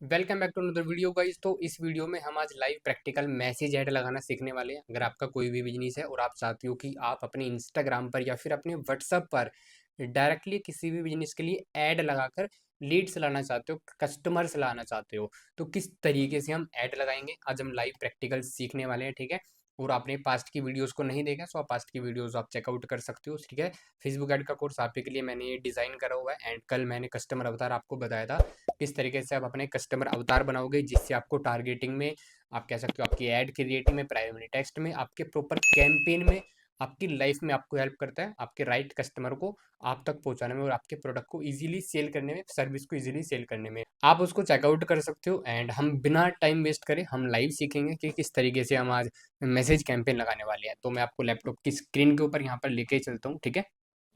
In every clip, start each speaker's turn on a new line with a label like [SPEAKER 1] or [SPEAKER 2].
[SPEAKER 1] Welcome back to another video guys. तो इस video में हम आज लाइव प्रैक्टिकल मैसेज ऐड लगाना सीखने वाले हैं। अगर आपका कोई भी बिजनेस है और आप चाहते हो कि आप अपने इंस्टाग्राम पर या फिर अपने व्हाट्सएप पर डायरेक्टली किसी भी बिजनेस के लिए ऐड लगाकर लीड्स लाना चाहते हो, कस्टमर्स लाना चाहते हो, तो किस तरीके से हम ऐड लगाएंगे आज हम लाइव प्रैक्टिकल सीखने वाले हैं। ठीक है। और आपने पास्ट की वीडियोस को नहीं देखा तो आप पास्ट की वीडियोस आप चेकआउट कर सकते हो। ठीक है। फेसबुक ऐड का कोर्स आप ही के लिए मैंने ये डिज़ाइन करा हुआ है एंड कल मैंने कस्टमर अवतार आपको बताया था किस तरीके से आप अपने कस्टमर अवतार बनाओगे जिससे आपको टारगेटिंग में, आप कह सकते हो आपकी ऐड क्रिएटिंग में, प्राइमरी टेक्स्ट में, आपके प्रॉपर कैंपेन में, आपकी लाइफ में आपको हेल्प करता है आपके राइट कस्टमर को आप तक पहुंचाने में और आपके प्रोडक्ट को इजीली सेल करने में, सर्विस को इजीली सेल करने में। आप उसको चेकआउट कर सकते हो एंड हम बिना टाइम वेस्ट करे हम लाइव सीखेंगे कि किस तरीके से हम आज मैसेज कैंपेन लगाने वाले हैं। तो मैं आपको लैपटॉप की स्क्रीन के ऊपर यहाँ पर लेके चलता हूँ। ठीक है।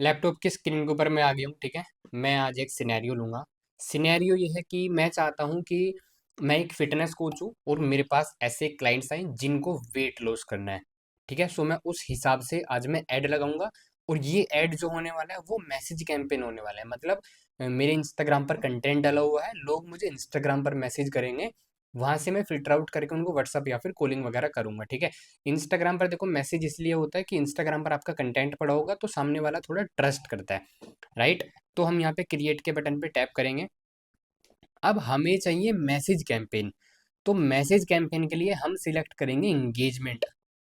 [SPEAKER 1] लैपटॉप की स्क्रीन के ऊपर मैं आ गया हूँ। ठीक है। मैं आज एक सिनेरियो लूंगा। सिनेरियो ये है कि मैं चाहता हूँ कि मैं एक फिटनेस कोच हूँ और मेरे पास ऐसे क्लाइंट्स आए जिनको वेट लॉस करना है। ठीक है। सो मैं उस हिसाब से आज मैं ऐड लगाऊंगा और ये ऐड जो होने वाला है वो मैसेज कैंपेन होने वाला है। मतलब मेरे इंस्टाग्राम पर कंटेंट डाला हुआ है, लोग मुझे इंस्टाग्राम पर मैसेज करेंगे, वहां से मैं फिल्टर आउट करके उनको व्हाट्सअप या फिर कॉलिंग वगैरह करूंगा। ठीक है। इंस्टाग्राम पर देखो मैसेज इसलिए होता है कि इंस्टाग्राम पर आपका कंटेंट पड़ा होगा तो सामने वाला थोड़ा ट्रस्ट करता है, राइट। तो हम यहाँ पे क्रिएट के बटन पे टैप करेंगे। अब हमें चाहिए मैसेज कैंपेन। तो मैसेज कैंपेन के लिए हम सिलेक्ट करेंगे इंगेजमेंट।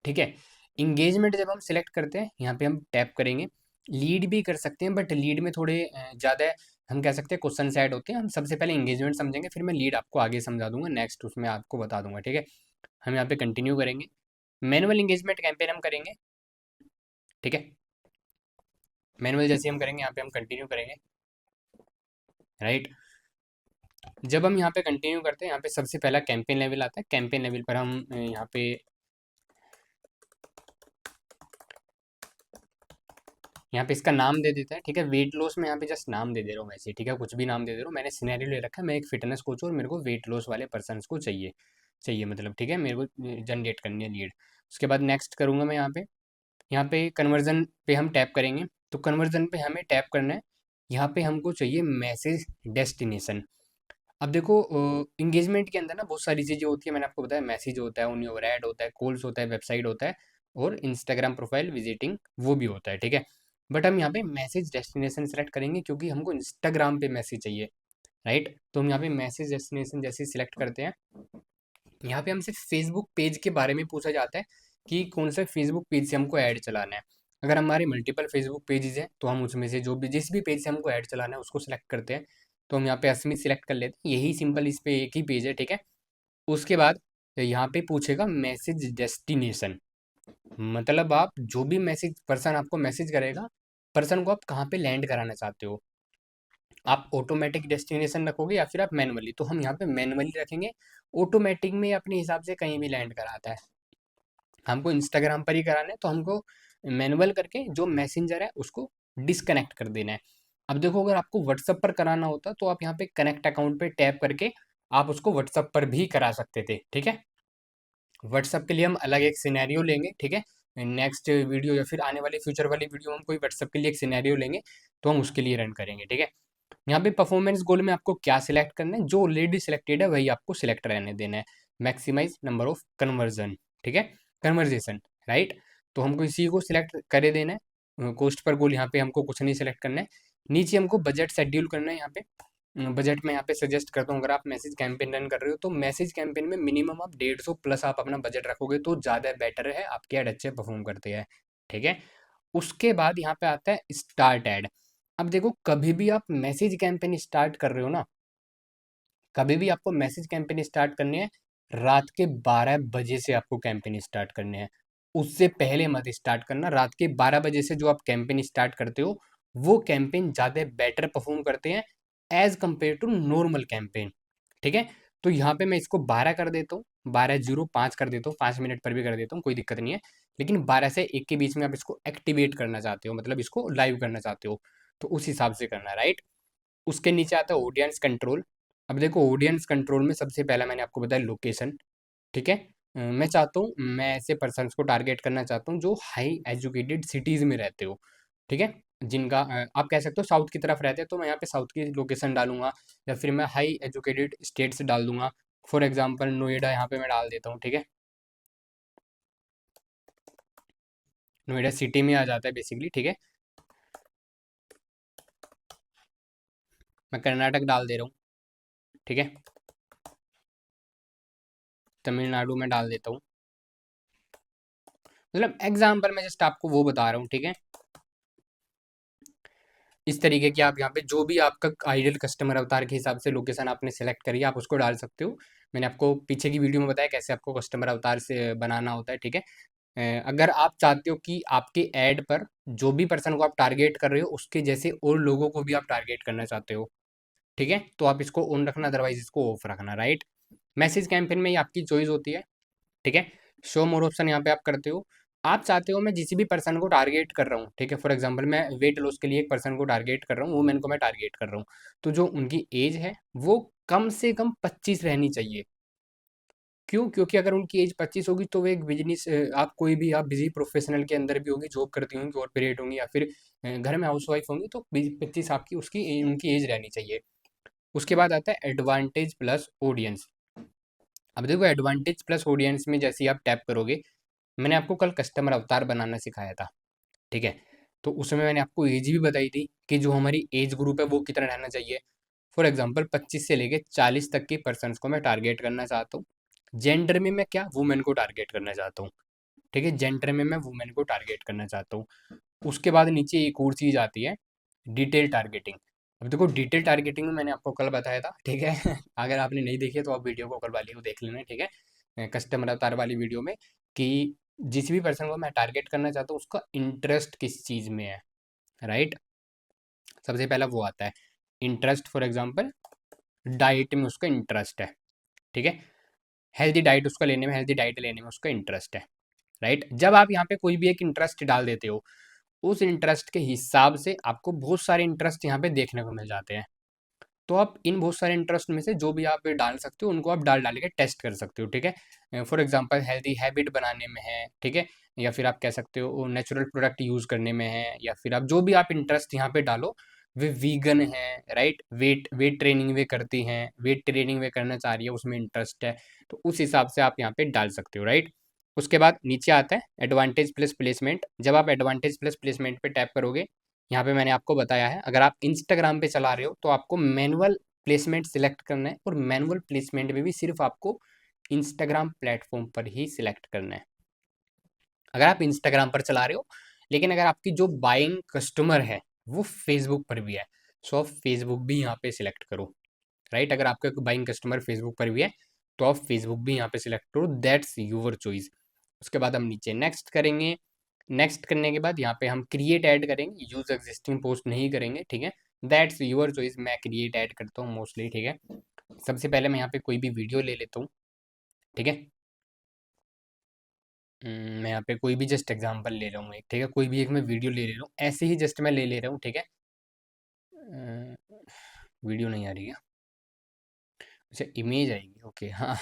[SPEAKER 1] ठीक है। इंगेजमेंट जब हम सिलेक्ट करते हैं यहाँ पे हम टैप करेंगे। लीड भी कर सकते हैं बट लीड में थोड़े ज़्यादा हम कह सकते हैं क्वेश्चन ऐड होते हैं। हम सबसे पहले इंगेजमेंट समझेंगे फिर मैं लीड आपको आगे समझा दूंगा, नेक्स्ट उसमें आपको बता दूंगा। ठीक है। हम यहाँ पे कंटिन्यू करेंगे। मैनुअल इंगेजमेंट कैंपेन हम करेंगे। ठीक है। मैनुअल जैसे हम करेंगे यहाँ पे हम कंटिन्यू करेंगे, राइट। जब हम यहाँ पे कंटिन्यू करते हैं यहाँ पे सबसे पहला कैंपेन लेवल आता है। कैंपेन लेवल पर हम यहाँ पे इसका नाम दे देता है। ठीक है। वेट लॉस में यहाँ पे जस्ट नाम दे दे रहा हूँ वैसे। ठीक है। कुछ भी नाम दे दे रहा हूँ। मैंने सिनेरियो ले रखा है, मैं एक फिटनेस कोच हूँ और मेरे को वेट लॉस वाले पर्सन को चाहिए चाहिए मतलब। ठीक है। मेरे को जनरेट करनी है लीड। उसके बाद नेक्स्ट करूँगा मैं यहाँ पे कन्वर्जन पे हम टैप करेंगे। तो कन्वर्जन पे हमें टैप करना है। यहाँ पे हमको चाहिए मैसेज डेस्टिनेशन। अब देखो इंगेजमेंट के अंदर ना बहुत सारी चीज़ें होती है। मैंने आपको बताया मैसेज होता है, ऑन योर ऐड होता है, कॉल्स होता है, वेबसाइट होता है और इंस्टाग्राम प्रोफाइल विजिटिंग वो भी होता है। ठीक है। बट हम यहाँ पे मैसेज डेस्टिनेशन सेलेक्ट करेंगे क्योंकि हमको इंस्टाग्राम पे मैसेज चाहिए, राइट। तो हम यहाँ पे मैसेज डेस्टिनेशन जैसे सिलेक्ट करते हैं। यहाँ पे हमसे फेसबुक पेज के बारे में पूछा जाता है कि कौन सा फेसबुक पेज से हमको ऐड चलाना है। अगर हमारे मल्टीपल फेसबुक पेजेस हैं तो हम उसमें से जो भी जिस भी पेज से हमको ऐड चलाना है उसको सिलेक्ट करते हैं। तो हम यहाँ पे अस्मित सिलेक्ट कर लेते हैं। यही सिंपल इस पे एक ही पेज है। ठीक है। उसके बाद यहाँ पे पूछेगा मैसेज डेस्टिनेशन। मतलब आप जो भी मैसेज पर्सन आपको मैसेज करेगा, पर्सन को आप कहाँ पे लैंड कराना चाहते हो। आप ऑटोमेटिक डेस्टिनेशन रखोगे या फिर आप मैनुअली। तो हम यहाँ पे मैनुअली रखेंगे। ऑटोमेटिक में अपने हिसाब से कहीं भी लैंड कराता है। हमको इंस्टाग्राम पर ही कराना है तो हमको मैनुअल करके जो मैसेंजर है उसको डिसकनेक्ट कर देना है। अब देखो अगर आपको व्हाट्सअप पर कराना होता तो आप यहाँ पे कनेक्ट अकाउंट पे टैप करके आप उसको व्हाट्सअप पर भी करा सकते थे। ठीक है। व्हाट्सअप के लिए हम अलग एक सिनेरियो लेंगे। ठीक है। नेक्स्ट वीडियो या फिर आने वाली फ्यूचर वाली वीडियो हम कोई व्हाट्सअप के लिए एक सिनेरियो लेंगे तो हम उसके लिए रन करेंगे। ठीक है। यहाँ पे परफॉर्मेंस गोल में आपको क्या सिलेक्ट करना है, जो ऑलरेडी सिलेक्टेड है वही आपको सिलेक्ट रहने देना है। Maximise number of conversion. ठीक है। Conversation, right. तो हमको इसी को सिलेक्ट करे देना है। कॉस्ट पर गोल यहाँ पे हमको कुछ नहीं सिलेक्ट करना है। नीचे हमको बजट शेड्यूल करना है। यहाँ पे बजट में यहाँ पे सजेस्ट करता हूँ अगर आप मैसेज कैंपेन रन कर रहे हो तो मैसेज कैंपेन में मिनिमम आप 150 प्लस आप अपना बजट रखोगे तो ज़्यादा बेटर है, आपके ऐड अच्छे परफॉर्म करते हैं। ठीक है। उसके बाद यहाँ पे आता है स्टार्ट ऐड। अब देखो कभी भी आप मैसेज कैंपेन स्टार्ट कर रहे हो ना, कभी भी आपको मैसेज कैंपेन स्टार्ट करनी है, रात के 12 बजे से आपको कैंपेन स्टार्ट करने हैं। उससे पहले मत स्टार्ट करना। रात के 12 बजे से जो आप कैंपेन स्टार्ट करते हो वो कैंपेन ज़्यादा बेटर परफॉर्म करते हैं as compare to normal campaign. ठीक है। तो यहाँ पे मैं इसको 12 कर देता हूँ, 12:05 कर देता हूँ, 5 मिनट पर भी कर देता हूँ, कोई दिक्कत नहीं है। लेकिन 12 से 1 के बीच में आप इसको एक्टिवेट करना चाहते हो, मतलब इसको लाइव करना चाहते हो, तो उस हिसाब से करना है, राइट। उसके नीचे आता है ऑडियंस कंट्रोल। अब देखो ऑडियंस कंट्रोल में सबसे पहला मैंने आपको बताया लोकेशन। ठीक है। मैं चाहता हूँ, मैं ऐसे पर्सन्स को टारगेट करना चाहता हूँ जो हाई एजुकेटेड सिटीज़ में रहते हो। ठीक है। जिनका आप कह सकते हो साउथ की तरफ रहते हैं, तो मैं यहाँ पे साउथ की लोकेशन डालूंगा, या फिर मैं हाई एजुकेटेड स्टेट्स डाल दूंगा। फॉर एग्जांपल नोएडा यहाँ पे मैं डाल देता हूँ, ठीक है। नोएडा सिटी में आ जाता है बेसिकली, ठीक है। मैं कर्नाटक डाल दे रहा हूँ, ठीक है। तमिलनाडु में डाल देता हूँ। मतलब एग्जाम्पल मैं जस्ट आपको वो बता रहा हूँ, ठीक है। इस तरीके की आप यहाँ पे जो भी आपका आइडियल कस्टमर अवतार के हिसाब से लोकेशन आपने सेलेक्ट करी है, आप उसको डाल सकते हो। मैंने आपको पीछे की वीडियो में बताया कैसे आपको कस्टमर अवतार से बनाना होता है, ठीक है। अगर आप चाहते हो कि आपके ऐड पर जो भी पर्सन को आप टारगेट कर रहे हो उसके जैसे और लोगों को भी आप टारगेट करना चाहते हो, ठीक है, तो आप इसको ऑन रखना, अदरवाइज इसको ऑफ रखना, राइट। मैसेज कैंपेन में ये आपकी चॉइस होती है, ठीक है। शो मोर ऑप्शन यहाँ पे आप करते हो। आप चाहते हो मैं जिस भी पर्सन को टारगेट कर रहा हूँ, ठीक है, फॉर एग्जांपल मैं वेट लॉस के लिए एक पर्सन को टारगेट कर रहा हूँ, वुमेन को मैं टारगेट कर रहा हूँ, तो जो उनकी एज है वो कम से कम 25 रहनी चाहिए। क्यों? क्योंकि अगर उनकी एज 25 होगी तो वो एक बिजनेस, आप कोई भी आप बिजी प्रोफेशनल के अंदर भी होगी, जॉब करती होंगी, कॉर्पोरेट होंगी, या फिर घर में हाउस वाइफ होंगी, तो 25 आपकी उसकी उनकी एज रहनी चाहिए। उसके बाद आता है एडवांटेज प्लस ऑडियंस। अब देखो एडवांटेज प्लस ऑडियंस में जैसे ही आप टैप करोगे, मैंने आपको कल कस्टमर अवतार बनाना सिखाया था, ठीक है। तो उसमें मैंने आपको एज भी बताई थी कि जो हमारी एज ग्रुप है वो कितना रहना चाहिए। फॉर एग्जांपल 25 से लेके 40 तक के पर्सन्स को मैं टारगेट करना चाहता हूँ। जेंडर में मैं क्या वुमेन को टारगेट करना चाहता हूँ, ठीक है, जेंडर में मैं वुमेन को टारगेट करना चाहता हूँ। उसके बाद नीचे एक और चीज़ आती है, डिटेल टारगेटिंग। अब देखो डिटेल टारगेटिंग में मैंने आपको कल बताया था, ठीक है। अगर आपने नहीं देखी है तो आप वीडियो को कल वाली को देख लेना, ठीक है, कस्टमर अवतार वाली वीडियो में, कि जिस भी पर्सन को मैं टारगेट करना चाहता हूँ उसका इंटरेस्ट किस चीज़ में है, राइट। सबसे पहला वो आता है इंटरेस्ट, फॉर एग्जांपल डाइट में उसका इंटरेस्ट है, ठीक है, हेल्दी डाइट उसका लेने में, हेल्दी डाइट लेने में उसका इंटरेस्ट है, राइट। जब आप यहाँ पे कोई भी एक इंटरेस्ट डाल देते हो, उस इंटरेस्ट के हिसाब से आपको बहुत सारे इंटरेस्ट यहाँ पे देखने को मिल जाते हैं। तो आप इन बहुत सारे इंटरेस्ट में से जो भी आप डाल सकते हो उनको आप डाल डाल के टेस्ट कर सकते हो, ठीक है। फॉर एग्जांपल हेल्दी हैबिट बनाने में है, ठीक है, या फिर आप कह सकते हो नेचुरल प्रोडक्ट यूज़ करने में है, या फिर आप जो भी आप इंटरेस्ट यहाँ पे डालो, वे वीगन है, राइट, वेट वेट ट्रेनिंग वे करती हैं, वेट ट्रेनिंग वे करना चाह रही है, उसमें इंटरेस्ट है, तो उस हिसाब से आप यहाँ पे डाल सकते हो, राइट। उसके बाद नीचे आता है एडवांटेज प्लस प्लेसमेंट। जब आप एडवांटेज प्लस प्लेसमेंट पे टैप करोगे, यहाँ पे मैंने आपको बताया है, अगर आप इंस्टाग्राम पे चला रहे हो तो आपको मैनुअल प्लेसमेंट सिलेक्ट करना है, और मैनुअल प्लेसमेंट में भी सिर्फ आपको इंस्टाग्राम प्लेटफॉर्म पर ही सिलेक्ट करना है, अगर आप इंस्टाग्राम पर चला रहे हो। लेकिन अगर आपकी जो बाइंग कस्टमर है वो फेसबुक पर भी है, सो आप फेसबुक भी यहाँ पे सिलेक्ट करो, राइट। अगर आपका बाइंग कस्टमर फेसबुक पर भी है तो आप फेसबुक भी यहाँ पे सिलेक्ट करो, दैट्स यूर चॉइस। उसके बाद हम नीचे नेक्स्ट करेंगे। नेक्स्ट करने के बाद यहाँ पे हम क्रिएट ऐड करेंगे, यूज एग्जिस्टिंग पोस्ट नहीं करेंगे, ठीक है, दैट्स यूर चॉइस। मैं क्रिएट ऐड करता हूँ मोस्टली, ठीक है। सबसे पहले मैं यहाँ पे कोई भी वीडियो ले लेता हूँ, ठीक है। मैं यहाँ पे कोई भी जस्ट एग्जांपल ले रहा हूँ एक, ठीक है, कोई भी एक मैं वीडियो ले रहा हूँ, ऐसे ही जस्ट मैं ले रहा हूँ, ठीक है। वीडियो नहीं आ रही है, अच्छा इमेज आएगी, ओके, हाँ।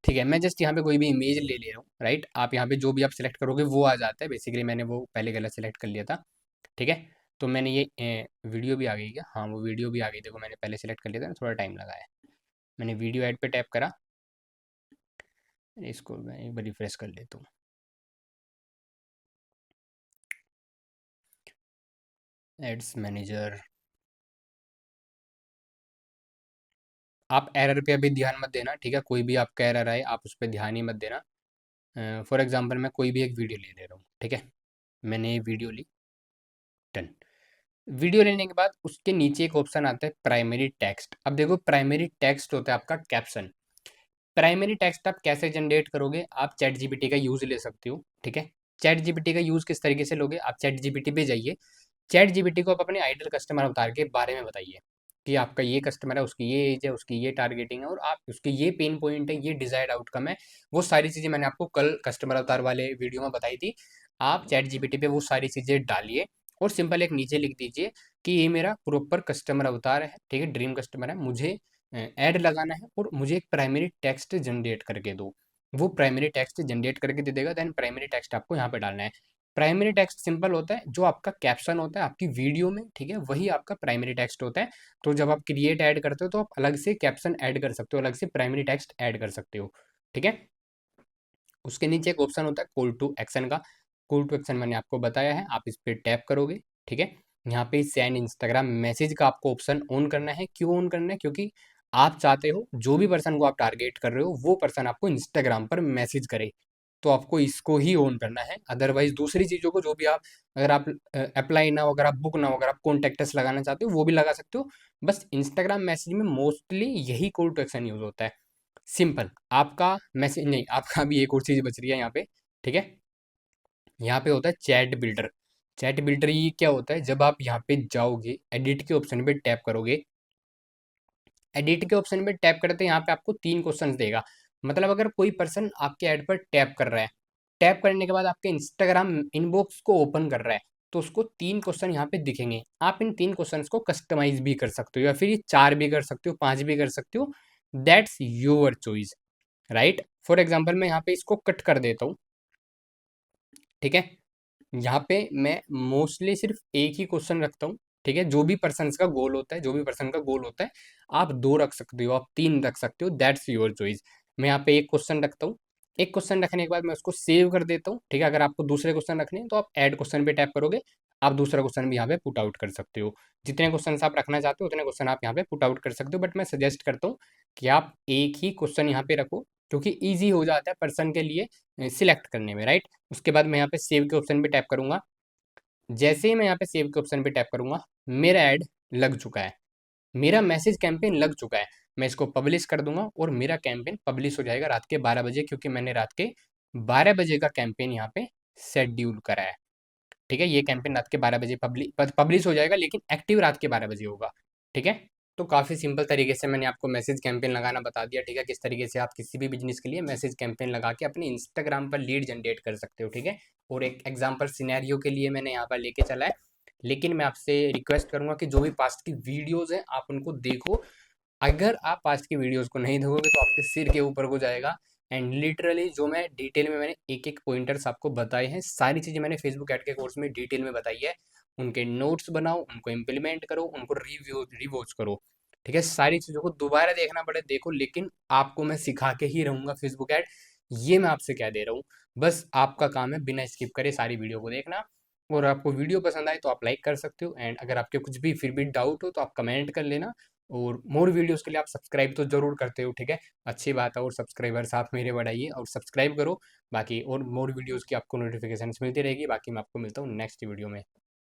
[SPEAKER 1] ठीक है, मैं जस्ट यहाँ पे कोई भी इमेज ले रहा हूँ, राइट। आप यहाँ पे जो भी आप सिलेक्ट करोगे वो आ जाता है, बेसिकली मैंने वो पहले गलत सिलेक्ट कर लिया था, ठीक है। तो मैंने ये वीडियो भी आ गई क्या? हाँ वो वीडियो भी आ गई, देखो मैंने पहले सिलेक्ट कर लिया था ना, थोड़ा टाइम लगा है। मैंने वीडियो ऐड पे टैप करा, इसको मैं एक बार रिफ्रेश कर लेता हूँ। एड्स मैनेजर, आप एरर पे अभी ध्यान मत देना, ठीक है, कोई भी आपका एरर आए आप उस पर ध्यान ही मत देना। फॉर एग्जांपल मैं कोई भी एक वीडियो ले रहा हूँ, ठीक है, मैंने ये वीडियो ली, डन। वीडियो लेने के बाद उसके नीचे एक ऑप्शन आता है प्राइमरी टेक्स्ट। अब देखो प्राइमरी टेक्स्ट होता है आपका कैप्शन। प्राइमरी टेक्स्ट आप कैसे जनरेट करोगे? आप चैट जीपीटी का यूज़ ले सकते हो, ठीक है। चैट जीपीटी का यूज़ किस तरीके से लोगे? आप चैट जीपीटी पे जाइए, चैट जीपीटी को आप अपने आइडल कस्टमर अवतार के बारे में बताइए कि आपका ये कस्टमर है, उसकी ये एज है, उसकी ये टारगेटिंग है, और आप उसके ये पेन पॉइंट है, ये डिजायर्ड आउटकम है। वो सारी चीज़ें मैंने आपको कल कस्टमर अवतार वाले वीडियो में बताई थी। आप चैट जीपीटी पे वो सारी चीज़ें डालिए, और सिंपल एक नीचे लिख दीजिए कि ये मेरा प्रॉपर कस्टमर अवतार है, ठीक है, ड्रीम कस्टमर है, मुझे ऐड लगाना है और मुझे एक प्राइमरी टेक्स्ट जनरेट करके दो। वो प्राइमरी टेक्स्ट जनरेट करके दे देगा, देन प्राइमरी टेक्स्ट आपको यहाँ पे डालना है। प्राइमरी टेक्स्ट सिंपल होता है, जो आपका कैप्शन होता है आपकी वीडियो में, ठीक है, वही आपका प्राइमरी टेक्स्ट होता है। तो जब आप क्रिएट ऐड करते हो तो आप अलग से कैप्शन ऐड कर सकते हो, अलग से प्राइमरी टेक्स्ट ऐड कर सकते हो, ठीक है। उसके नीचे एक ऑप्शन होता है कॉल टू एक्शन का। कॉल टू एक्शन मैंने आपको बताया है, आप इस पर टैप करोगे, ठीक है। यहाँ पे सेंड इंस्टाग्राम मैसेज का आपको ऑप्शन ऑन करना है। क्यों ऑन करना है? क्योंकि आप चाहते हो जो भी पर्सन को आप टारगेट कर रहे हो वो पर्सन आपको इंस्टाग्राम पर मैसेज करे, तो आपको इसको ही ऑन करना है। अदरवाइज दूसरी चीज़ों को जो भी आप, अगर आप अप्लाई ना हो, अगर आप बुक ना हो, अगर आप कॉन्टेक्टस लगाना चाहते हो वो भी लगा सकते हो। बस इंस्टाग्राम मैसेज में मोस्टली यही कॉल टू एक्शन यूज होता है। सिंपल, आपका मैसेज नहीं, आपका अभी एक और चीज़ बच रही है यहाँ पे, ठीक है। यहाँ पे होता है चैट बिल्डर। चैट बिल्डर ये क्या होता है? जब आप यहाँ पे जाओगे, एडिट के ऑप्शन पे टैप करोगे, एडिट के ऑप्शन पे टैप करते हैं यहाँ पे आपको 3 क्वेश्चंस देगा। मतलब अगर कोई पर्सन आपके ऐड पर टैप कर रहा है, टैप करने के बाद आपके इंस्टाग्राम इनबॉक्स को ओपन कर रहा है, तो उसको 3 क्वेश्चन यहाँ पे दिखेंगे। आप इन 3 क्वेश्चंस को कस्टमाइज भी कर सकते हो, या फिर ये 4 भी कर सकते हो, 5 भी कर सकते हो। That's your choice, right. For example मैं यहाँ पे इसको कट कर देता हूँ, ठीक है। यहाँ पे मैं मोस्टली सिर्फ एक ही क्वेश्चन रखता हूँ, ठीक है। जो भी पर्सन का गोल होता है, जो भी पर्सन का गोल होता है, आप 2 रख सकते हो, आप 3 रख सकते हो, दैट्स योर चॉइस। मैं यहाँ पे एक क्वेश्चन रखता हूँ। एक क्वेश्चन रखने के बाद मैं उसको सेव कर देता हूँ, ठीक है। अगर आपको दूसरे क्वेश्चन रखने हैं तो आप ऐड क्वेश्चन पे टैप करोगे, आप दूसरा क्वेश्चन भी यहाँ पे पुट आउट कर सकते हो। जितने क्वेश्चन आप रखना चाहते हो उतने क्वेश्चन आप यहाँ पे पुट आउट कर सकते हो, बट मैं सजेस्ट करता हूँ कि आप एक ही क्वेश्चन यहाँ पे रखो, क्योंकि ईजी हो जाता है पर्सन के लिए सिलेक्ट करने में, राइट। उसके बाद मैं यहाँ पे सेव के ऑप्शन पे टैप करूंगा। जैसे ही मैं यहाँ पे सेव के ऑप्शन पे टैप करूंगा, मेरा ऐड लग चुका है, मेरा मैसेज कैंपेन लग चुका है। मैं इसको पब्लिश कर दूंगा और मेरा कैंपेन पब्लिश हो जाएगा रात के 12 बजे, क्योंकि मैंने रात के 12 बजे का कैंपेन यहाँ पे शेड्यूल करा है, ठीक है। ये कैंपेन रात के 12 बजे पब्लिश हो जाएगा, लेकिन एक्टिव रात के 12 बजे होगा, ठीक है। तो काफ़ी सिंपल तरीके से मैंने आपको मैसेज कैंपेन लगाना बता दिया, ठीक है। किस तरीके से आप किसी भी बिजनेस के लिए मैसेज कैंपेन लगा के अपने इंस्टाग्राम पर लीड जनरेट कर सकते हो, ठीक है। और एक एग्जाम्पल सिनेरियो के लिए मैंने यहाँ पर लेके चला है, लेकिन मैं आपसे रिक्वेस्ट करूंगा कि जो भी पास्ट की वीडियोज़ हैं आप उनको देखो। अगर आप पास्ट की वीडियोस को नहीं देखोगे तो आपके सिर के ऊपर को जाएगा। एंड लिटरली जो मैं डिटेल में मैंने एक एक पॉइंटर्स आपको बताए हैं, सारी चीज़ें मैंने फेसबुक ऐड के कोर्स में डिटेल में बताई है। उनके नोट्स बनाओ, उनको इम्प्लीमेंट करो, उनको रिवॉच करो, ठीक है। सारी चीज़ों को दोबारा देखना पड़े देखो, लेकिन आपको मैं सिखा के ही रहूँगा फेसबुक ऐड। ये मैं आपसे कह दे रहा हूँ। बस आपका काम है बिना स्किप करे सारी वीडियो को देखना। और आपको वीडियो पसंद आए तो आप लाइक कर सकते हो, एंड अगर आपके कुछ भी फिर भी डाउट हो तो आप कमेंट कर लेना। और मोर वीडियोस के लिए आप सब्सक्राइब तो ज़रूर करते हो, ठीक है। अच्छी बात है, और सब्सक्राइबर्स आप मेरे बढ़ाइए और सब्सक्राइब करो। बाकी और मोर वीडियोस की आपको नोटिफिकेशंस मिलती रहेगी। बाकी मैं आपको मिलता हूँ नेक्स्ट वीडियो में।